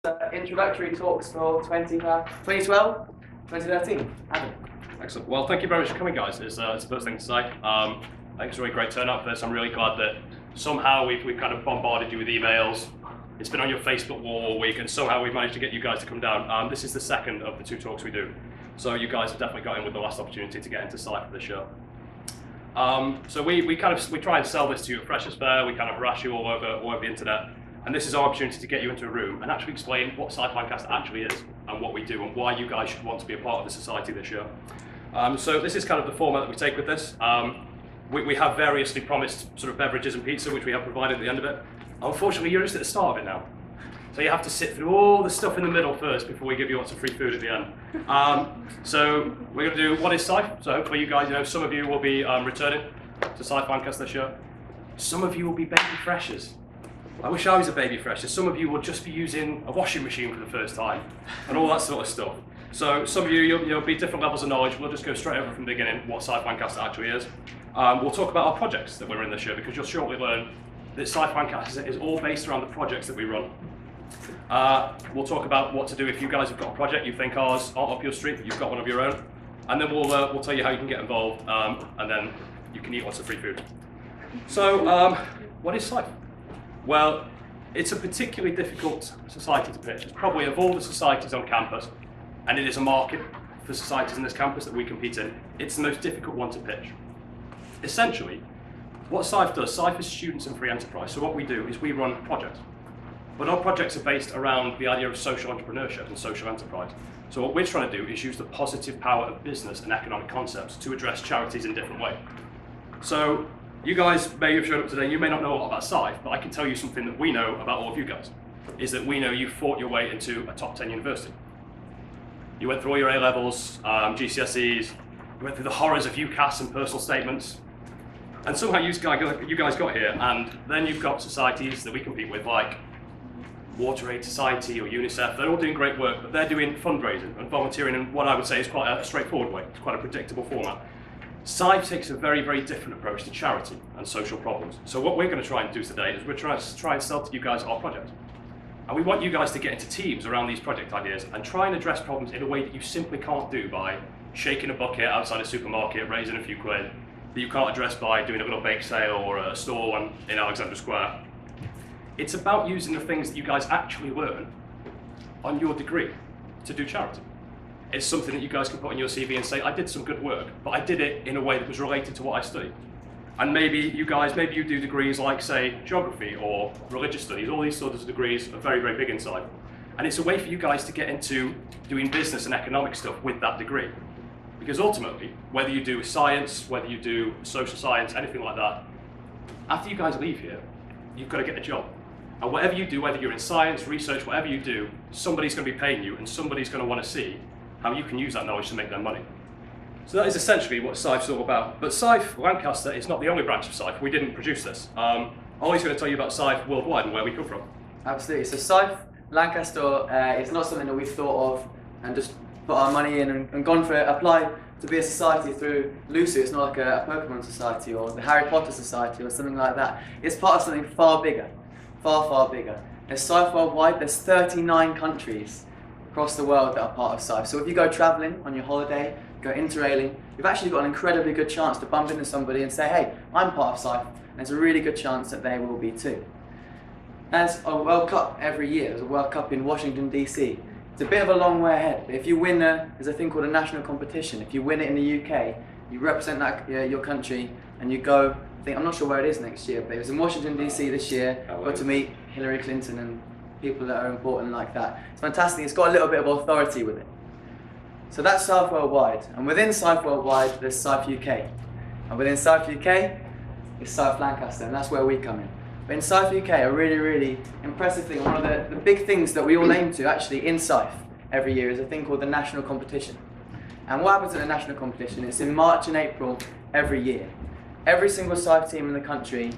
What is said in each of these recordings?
Introductory talks for 2012, 2013. Adam. Excellent. Well, thank you very much for coming, guys. It's the first thing to say. I think it's a really great turnout for this. I'm really glad that somehow we've kind of bombarded you with emails. It's been on your Facebook wall all week, and somehow we've managed to get you guys to come down. This is the second of the two talks we do, so you guys have definitely got in with the last opportunity to get into SIFE for the show. So we try and sell this to you at Freshers Fair. We kind of harass you all over the internet. And this is our opportunity to get you into a room and actually explain what SIFE Lancaster actually is and what we do and why you guys should want to be a part of the society this year. So this is kind of the format that we take with this. We have variously promised sort of beverages and pizza, which we have provided at the end of it. Unfortunately, you're just at the start of it now. So you have to sit through all the stuff in the middle first before we give you lots of free food at the end. So we're going to do what is SIFE. So hopefully you guys, some of you will be returning to SIFE Lancaster this year. Some of you will be baby freshers. I wish I was a baby fresher. Some of you will just be using a washing machine for the first time and all that sort of stuff. So some of you, you'll be different levels of knowledge. We'll just go straight over from the beginning what SIFE Lancaster actually is. We'll talk about our projects that we're in this year, because you'll shortly learn that SIFE Lancaster is all based around the projects that we run. We'll talk about what to do if you guys have got a project you think ours aren't up your street, but you've got one of your own. And then we'll tell you how you can get involved, and then you can eat lots of free food. So what is SIFE? Well, it's a particularly difficult society to pitch. It's probably of all the societies on campus, and it is a market for societies in this campus that we compete in, it's the most difficult one to pitch. Essentially, what SIFE does, SIFE is students and free enterprise. So what we do is we run projects. But our projects are based around the idea of social entrepreneurship and social enterprise. So what we're trying to do is use the positive power of business and economic concepts to address charities in a different way. So you guys may have showed up today, you may not know a lot about SIFE, but I can tell you something that we know about all of you guys, is that we know you fought your way into a top 10 university. You went through all your A-levels, GCSEs, you went through the horrors of UCAS and personal statements, and somehow you guys got here, and then you've got societies that we compete with, like Water Aid Society or UNICEF. They're all doing great work, but they're doing fundraising and volunteering in what I would say is quite a straightforward way. It's quite a predictable format. SIFE takes a very, very different approach to charity and social problems. So what we're going to try and do today is we're trying to try and sell to you guys our project. And we want you guys to get into teams around these project ideas and try and address problems in a way that you simply can't do by shaking a bucket outside a supermarket, raising a few quid, that you can't address by doing a little bake sale or a stall in Alexandra Square. It's about using the things that you guys actually learn on your degree to do charity. It's something that you guys can put on your CV and say, I did some good work, but I did it in a way that was related to what I studied. And maybe you do degrees like, say, geography or religious studies. All these sorts of degrees are very, very big inside. And it's a way for you guys to get into doing business and economic stuff with that degree. Because ultimately, whether you do science, whether you do social science, anything like that, after you guys leave here, you've got to get a job. And whatever you do, whether you're in science, research, whatever you do, somebody's going to be paying you and somebody's going to want to see how you can use that knowledge to make their money. So that is essentially what SIFE's all about. But SIFE Lancaster is not the only branch of SIFE. We didn't produce this. Ollie's going to tell you about SIFE worldwide and where we come from. Absolutely. So SIFE Lancaster is not something that we've thought of and just put our money in and gone for it, apply to be a society through Lucy. It's not like a Pokemon society or the Harry Potter society or something like that. It's part of something far bigger, far, far bigger. There's SIFE worldwide. There's 39 countries across the world that are part of SIFE. So if you go travelling on your holiday, go interrailing, you've actually got an incredibly good chance to bump into somebody and say, hey, I'm part of SIFE, and there's a really good chance that they will be too. There's a World Cup every year. There's a World Cup in Washington, DC. It's a bit of a long way ahead, but if you win there's a thing called a national competition. If you win it in the UK, you represent that, your country, and you go, I'm not sure where it is next year, but it was in Washington, DC this year. Got to meet Hillary Clinton and people that are important like that. It's fantastic. It's got a little bit of authority with it. So that's SIFE Worldwide. And within SIFE Worldwide, there's SIFE UK. And within SIFE UK, is SIFE Lancaster, and that's where we come in. But in SIFE UK, a really, really impressive thing, one of the big things that we all aim to actually in SIFE every year is a thing called the national competition. And what happens at the national competition? It's in March and April every year. Every single SIFE team in the country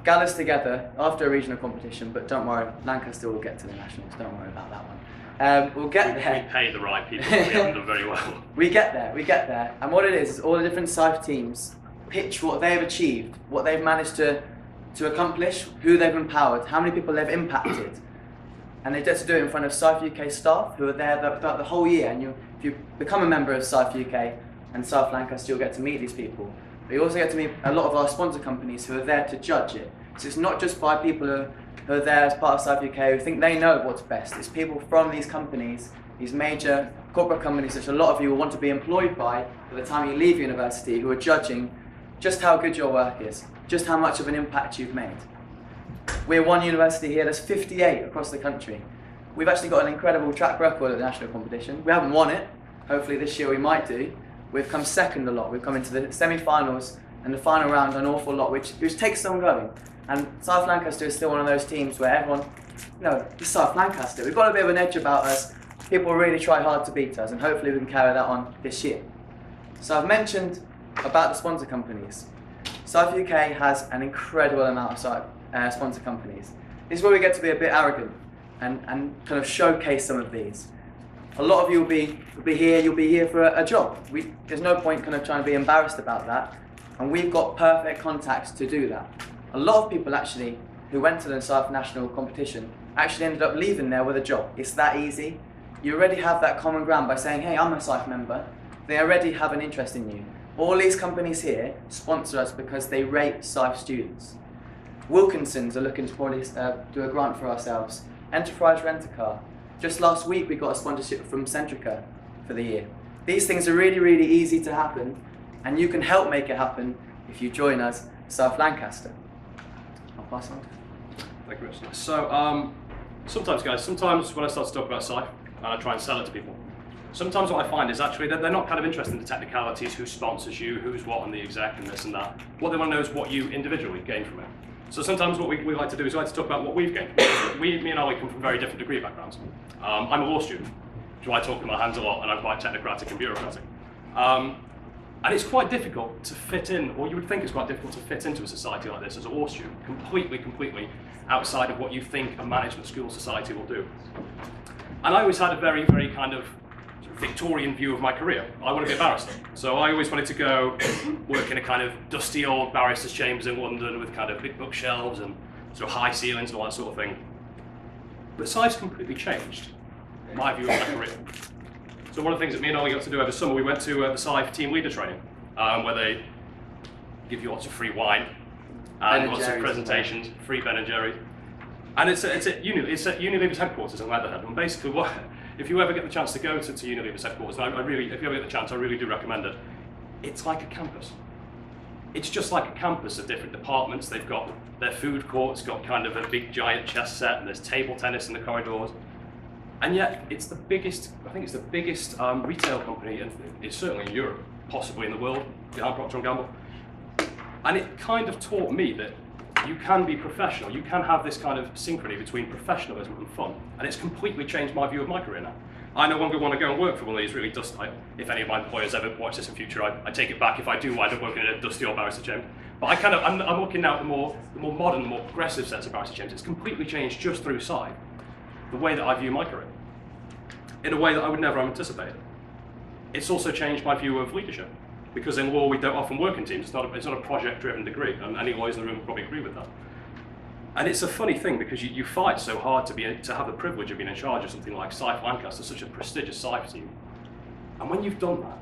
gathers together after a regional competition, but don't worry, Lancaster will get to the nationals, don't worry about that one. We'll get there. We pay the right people, we haven't done very well. We get there, and what it is all the different SIFE teams pitch what they've achieved, what they've managed to accomplish, who they've empowered, how many people they've impacted, and they get to do it in front of SIFE UK staff who are there throughout the whole year. And if you become a member of SIFE UK and SIFE Lancaster, you'll get to meet these people. But you also get to meet a lot of our sponsor companies who are there to judge it. So it's not just by people who are there as part of SIFE UK who think they know what's best. It's people from these companies, these major corporate companies which a lot of you will want to be employed by the time you leave university, who are judging just how good your work is, just how much of an impact you've made. We're one university here, there's 58 across the country. We've actually got an incredible track record at the national competition. We haven't won it, hopefully this year we might do. We've come second a lot, we've come into the semi-finals and the final round an awful lot, which takes some going. And SIFE Lancaster is still one of those teams where everyone, it's SIFE Lancaster. We've got a bit of an edge about us. People really try hard to beat us, and hopefully we can carry that on this year. So I've mentioned about the sponsor companies. SIFE UK has an incredible amount of sponsor companies. This is where we get to be a bit arrogant and kind of showcase some of these. A lot of you will be here for a job. There's no point kind of trying to be embarrassed about that, and we've got perfect contacts to do that. A lot of people actually who went to the SIFE national competition actually ended up leaving there with a job. It's that easy. You already have that common ground by saying, hey, I'm a SIFE member. They already have an interest in you. All these companies here sponsor us because they rate SIFE students. Wilkinson's are looking to probably do a grant for ourselves. Enterprise Rent-A-Car. Just last week we got a sponsorship from Centrica for the year. These things are really, really easy to happen, and you can help make it happen if you join us, SIFE Lancaster. I'll pass on. Thank you very much. So, sometimes when I start to talk about SIFE, and I try and sell it to people, sometimes what I find is actually that they're not kind of interested in the technicalities, who sponsors you, who's what on the exec and this and that. What they want to know is what you individually gain from it. So sometimes what we like to do is we like to talk about what we've gained. Me and Ollie come from very different degree backgrounds. I'm a law student, which is why I talk with my hands a lot, and I'm quite technocratic and bureaucratic. And it's quite difficult to fit in, or you would think it's quite difficult to fit into a society like this as a law student, completely outside of what you think a management school society will do. And I always had a very, very kind of Victorian view of my career. I want to be a barrister. So I always wanted to go work in a kind of dusty old barrister's chambers in London with kind of big bookshelves and sort of high ceilings and all that sort of thing. But SIFE's completely changed my view of my career. So one of the things that me and Ollie got to do over summer, we went to the SIFE team leader training, where they give you lots of free wine and lots of presentations, free Ben & Jerry's. And it's at Unilever's headquarters in Leatherhead. And basically, if you ever get the chance to go to Unilever's headquarters, and if you ever get the chance, I really do recommend it. It's like a campus. It's just like a campus of different departments. They've got their food court's got kind of a big giant chess set, and there's table tennis in the corridors. And yet, it's the biggest. I think it's the biggest retail company, and it's certainly in Europe, possibly in the world, behind Procter & Gamble. And it kind of taught me that you can be professional, you can have this kind of synchrony between professionalism and fun, and it's completely changed my view of my career now. I no longer want to go and work for one of these really dusty, if any of my employers ever watch this in future, I take it back if I do wind up working in a dusty old barrister chamber. But I'm looking now at the more modern, the more progressive sense of barrister chambers. It's completely changed just through SIFE, the way that I view my career, in a way that I would never have anticipated. It's also changed my view of leadership, because in law we don't often work in teams. It's not a project-driven degree, and any lawyers in the room will probably agree with that. And it's a funny thing because you fight so hard to have the privilege of being in charge of something like SIFE Lancaster, such a prestigious SIFE team. And when you've done that,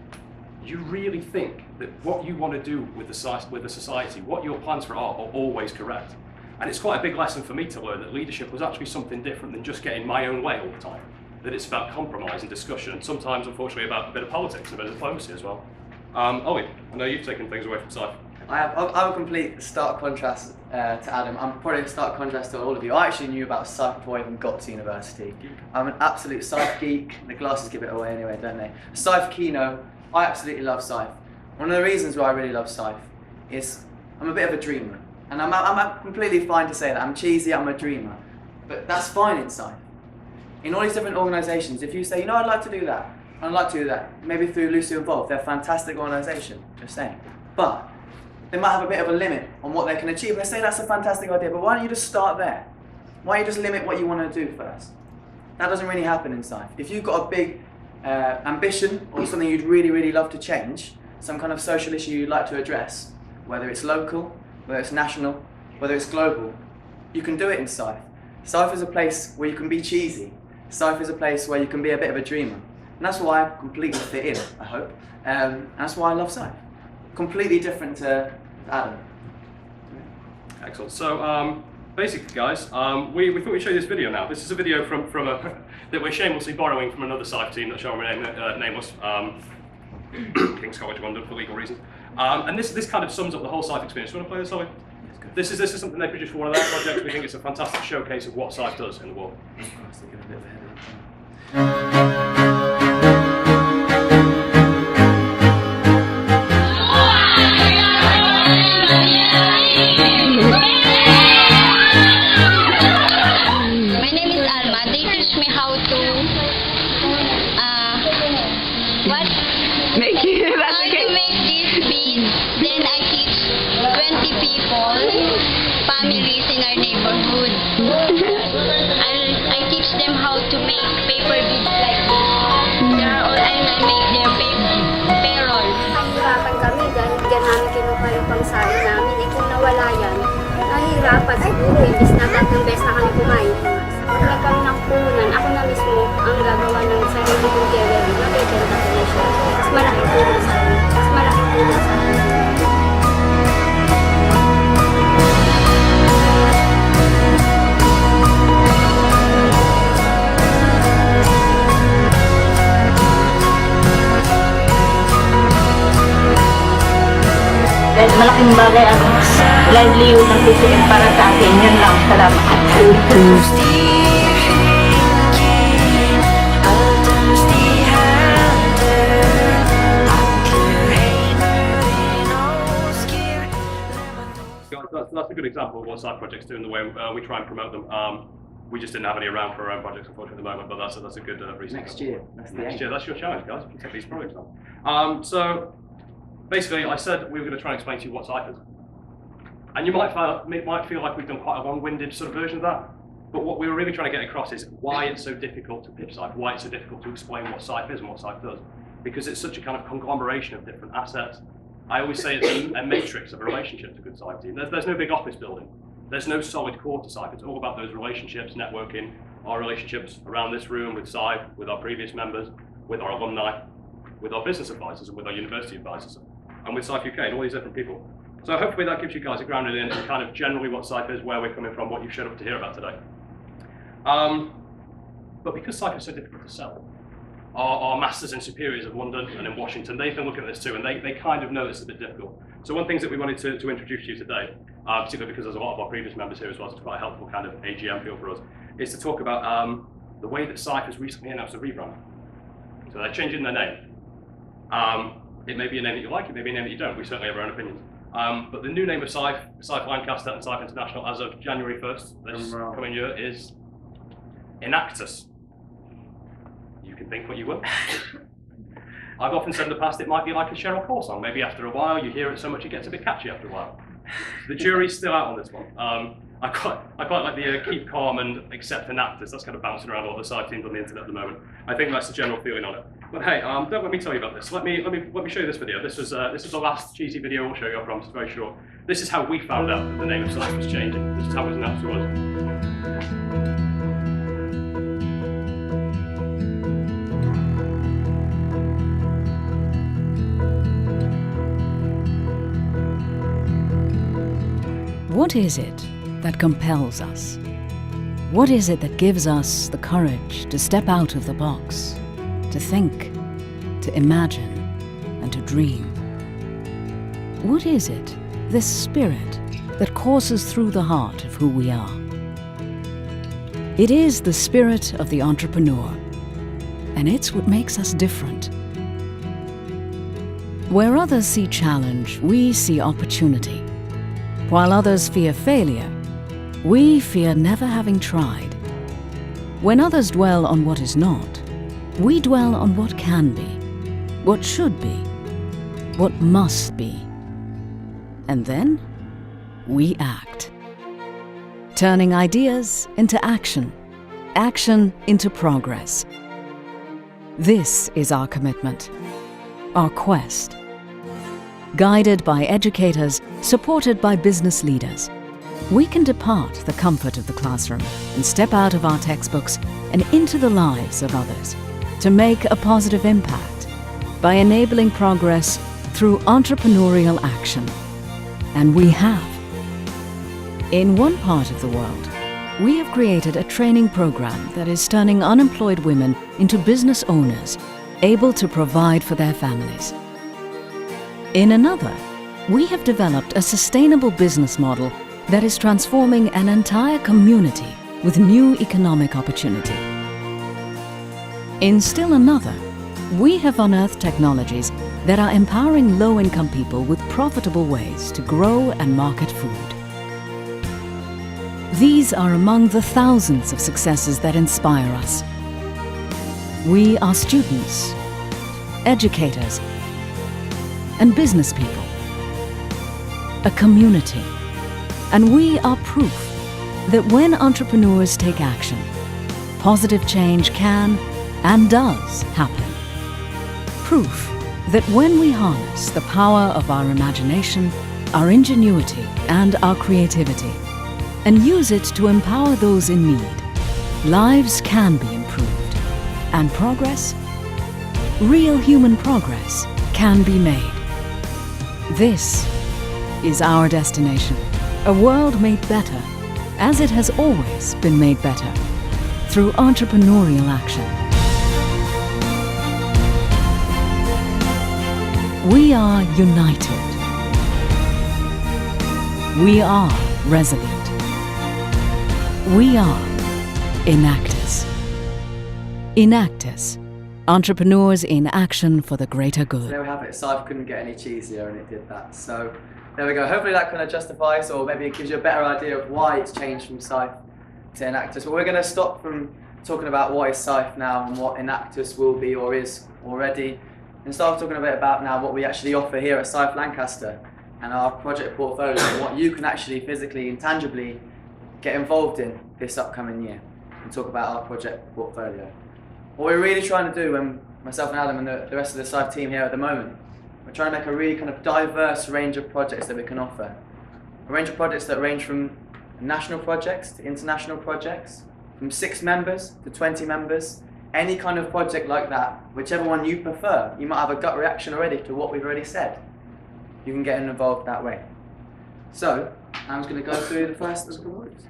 you really think that what you want to do with the society, what your plans for art are always correct. And it's quite a big lesson for me to learn that leadership was actually something different than just getting my own way all the time. That it's about compromise and discussion, and sometimes, unfortunately, about a bit of politics and a bit of diplomacy as well. Ollie, I know you've taken things away from SIFE. I'm a complete stark contrast to Adam. I'm probably a stark contrast to all of you. I actually knew about SIFE before I even got to university. I'm an absolute SIFE geek. The glasses give it away anyway, don't they? SIFE Kino, I absolutely love SIFE. One of the reasons why I really love SIFE is I'm a bit of a dreamer. And I'm completely fine to say that. I'm cheesy, I'm a dreamer. But that's fine in SIFE. In all these different organisations, if you say, I'd like to do that, I'd like to do that, maybe through Lucy Involved, they're a fantastic organisation, just saying. But they might have a bit of a limit on what they can achieve. They say that's a fantastic idea, but why don't you just start there? Why don't you just limit what you want to do first? That doesn't really happen in SIFE. If you've got a big ambition or something you'd really, really love to change, some kind of social issue you'd like to address, whether it's local, whether it's national, whether it's global, you can do it in SIFE. SIFE is a place where you can be cheesy. SIFE is a place where you can be a bit of a dreamer. And that's why I completely fit in, I hope. And that's why I love SIFE. Completely different to Adam. Excellent. So basically, guys, we thought we'd show you this video now. This is a video from that we're shamelessly borrowing from another SIFE team that shall remain nameless, King's College London for legal reasons. And this kind of sums up the whole SIFE experience. Do you want to play this, Ollie? This is something they produced for one of their projects. We think it's a fantastic showcase of what SIFE does in the world. Families in our neighborhood. I teach them how to make paper beads like this. They are all, and I make their payroll. Nahihirapan kami dahil yan namin kinuha yung pangsain namin. Kung nawala yan, nahihirapan siguro. Imbis na 3 beses na kami kumain. Pag kami nakupunan, ako na mismo ang gagawa ng sarili kong jewelry. Mabibenta ko na siya. Mas malaking tulong sa amin. Mas malaking tulong sa amin. Malaking bagay ang livelihood ng PCM para sa akin. Yun lang. Salamat. That's a good example of what SIFE projects do in the way we try and promote them. We just didn't have any around for our own projects, unfortunately, at the moment, but that's a good reason. Next year. Next year. That's your challenge, guys. You can take these projects on. So, basically, I said we were going to try and explain to you what SIFE is. And you might feel like we've done quite a long-winded sort of version of that, but what we were really trying to get across is why it's so difficult to pitch SIFE, why it's so difficult to explain what SIFE is and what SIFE does. Because it's such a kind of conglomeration of different assets. I always say it's a matrix of a relationship to a good SIFE team. There's no big office building. There's no solid core to SIFE. It's all about those relationships, networking, our relationships around this room with SIFE, with our previous members, with our alumni, with our business advisors, and with our university advisors, and with SIFE UK and all these different people. So hopefully that gives you guys a grounded in kind of generally what SIFE is, where we're coming from, what you've showed up to hear about today. But because SIFE is so difficult to sell, our masters and superiors of London and in Washington, they've been looking at this too, and they kind of know it's a bit difficult. So one of the things that we wanted to introduce to you today, particularly because there's a lot of our previous members here as well, so it's quite a helpful kind of AGM feel for us, is to talk about the way that SIFE has recently announced a rebrand. So they're changing their name. It may be a name that you like, it may be a name that you don't. We certainly have our own opinions. But the new name of SIFE Lancaster and SIFE International as of January 1st this coming year is Enactus. You can think what you will. I've often said in the past it might be like a Cheryl Cole song. Maybe after a while you hear it so much it gets a bit catchy after a while. The jury's still out on this one. I quite like the keep calm and accept Enactus. That's kind of bouncing around all the SIFE teams on the internet at the moment. I think that's the general feeling on it. But hey, don't let me tell you about this. Let me show you this video. This is the last cheesy video we'll show you. I promise. It's very short. This is how we found out that the name of SIFE was changing. This is how it was announced to us. What is it that compels us? What is it that gives us the courage to step out of the box, to think, to imagine, and to dream? What is it, this spirit, that courses through the heart of who we are? It is the spirit of the entrepreneur, and it's what makes us different. Where others see challenge, we see opportunity. While others fear failure, we fear never having tried. When others dwell on what is not, we dwell on what can be, what should be, what must be. And then, we act. Turning ideas into action, action into progress. This is our commitment, our quest. Guided by educators, supported by business leaders. we can depart the comfort of the classroom and step out of our textbooks and into the lives of others to make a positive impact by enabling progress through entrepreneurial action. And we have. In one part of the world, we have created a training program that is turning unemployed women into business owners, able to provide for their families. In another, we have developed a sustainable business model that is transforming an entire community with new economic opportunity. In still another, we have unearthed technologies that are empowering low-income people with profitable ways to grow and market food. These are among the thousands of successes that inspire us. We are students, educators, and business people, a community, and we are proof that when entrepreneurs take action, positive change can and does happen. Proof that when we harness the power of our imagination, our ingenuity, and our creativity, and use it to empower those in need, lives can be improved, and progress, real human progress, can be made. This is our destination, a world made better, as it has always been made better, through entrepreneurial action. We are united. We are resolute. We are Enactus. Enactus, entrepreneurs in action for the greater So good. there we have it. SIFE couldn't get any cheesier and it did that. So there we go. Hopefully that kind of justifies, or maybe it gives you a better idea of why it's changed from SIFE to Enactus. But we're going to stop from talking about what is SIFE now and what Enactus will be or is already, and start talking a bit about now what we actually offer here at SIFE Lancaster and our project portfolio, and what you can actually physically and tangibly get involved in this upcoming year, and talk about our project portfolio. What we're really trying to do, and myself and Adam and the rest of the SIFE team here at the moment, we're trying to make a really kind of diverse range of projects that we can offer. A range of projects that range from national projects to international projects, from 6 members to 20 members, any kind of project like that, whichever one you prefer. You might have a gut reaction already to what we've already said. You can get involved that way. So, I'm just going to go through the first of the words.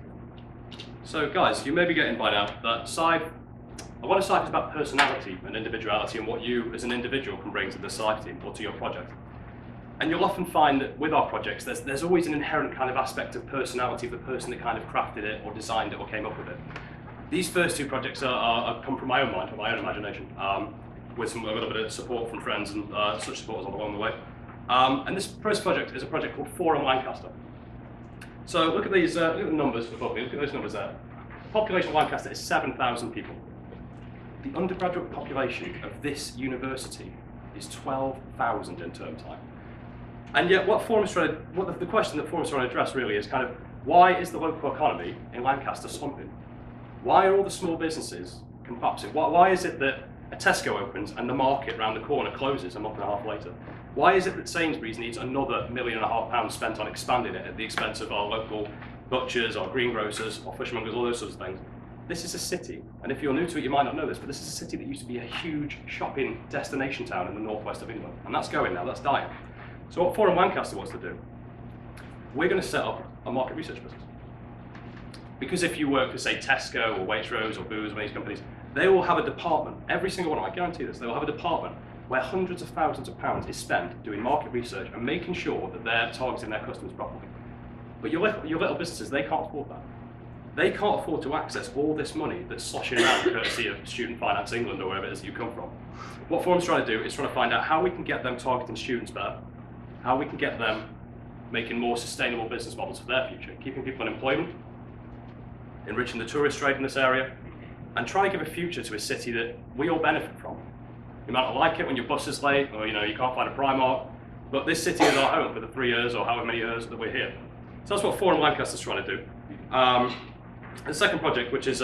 So guys, you may be getting by now that SIFE, a lot of SIFE is about personality and individuality and what you as an individual can bring to the SIFE team or to your project. And you'll often find that with our projects, there's always an inherent kind of aspect of personality of the person that kind of crafted it or designed it or came up with it. These first 2 projects are come from my own mind, from my own imagination, with a little bit of support from friends and such support along the way. And this first project is a project called SIFE Lancaster. So look at these, look at the numbers above me, look at those numbers there. The population of Lancaster is 7,000 people. The undergraduate population of this university is 12,000 in term time. And yet the question that Forum's trying to address really is kind of, why is the local economy in Lancaster slumping? Why are all the small businesses collapsing? Why is it that a Tesco opens and the market around the corner closes a month and a half later? Why is it that Sainsbury's needs another £1.5 million spent on expanding it at the expense of our local butchers, our greengrocers, our fishmongers, all those sorts of things? This is a city, and if you're new to it, you might not know this, but this is a city that used to be a huge shopping destination town in the northwest of England, and that's going now, that's dying. So what SIFE Lancaster wants to do, we're going to set up a market research business. Because if you work for, say, Tesco or Waitrose or Boots or these companies, they will have a department, every single one of them, I guarantee this, they will have a department where hundreds of thousands of pounds is spent doing market research and making sure that they're targeting their customers properly. But your little businesses, they can't afford that. They can't afford to access all this money that's sloshing around courtesy of Student Finance England or wherever it is that you come from. What Forum's trying to do is trying to find out how we can get them targeting students better, how we can get them making more sustainable business models for their future, keeping people in employment, enriching the tourist trade in this area, and trying to give a future to a city that we all benefit from. You might not like it when your bus is late, or you can't find a Primark, but this city is our home for the 3 years or however many years that we're here. So that's what SIFE Lancaster's trying to do. The second project, which is